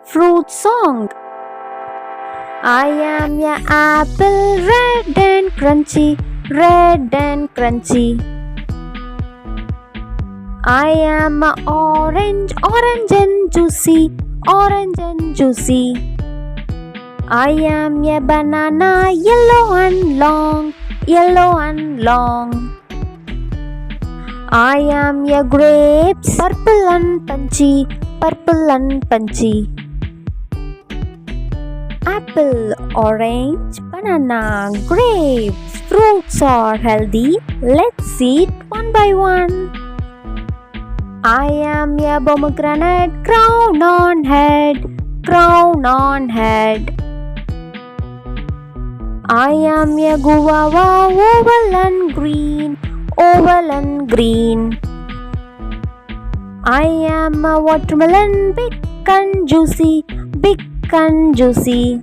Fruit song. I am a apple, red and crunchy, red and crunchy. I am a orange, orange and juicy, orange and juicy. I am a banana, yellow and long, yellow and long. I am a grapes, purple and punchy, purple and punchy. Apple, orange, banana, grapes. Fruits are healthy. Let's eat one by one. I am a pomegranate, crown on head, crown on head. I am a guava, oval and green, oval and green. I am a watermelon, big and juicy, big and juicy.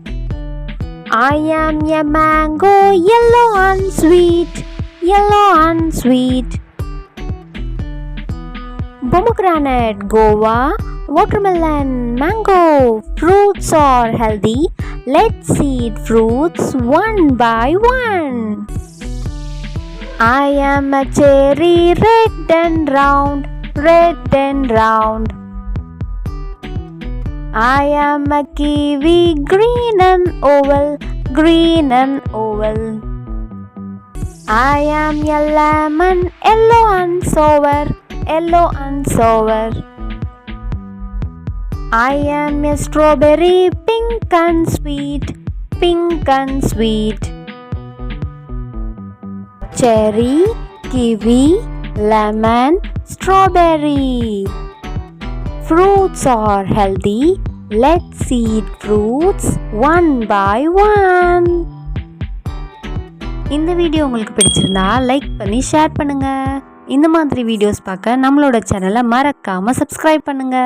I am a mango, yellow and sweet, yellow and sweet. Pomegranate, guava, watermelon, mango. Fruits are healthy. Let's eat fruits one by one. I am a cherry, red and round, red and round. I am a kiwi, green and oval, green and oval. I am a lemon, yellow and sour, yellow and sour. I am a strawberry, pink and sweet, pink and sweet. Cherry, kiwi, lemon, strawberry. Fruits are healthy. Let's eat fruits one by one. இந்த video உங்களுக்கு பிடிச்சிருந்தா like பண்ணி share பண்ணுங்க. இந்த மாதிரி videos பார்க்க நம்மளோட சேனலை மறக்காம சப்ஸ்கிரைப் பண்ணுங்க.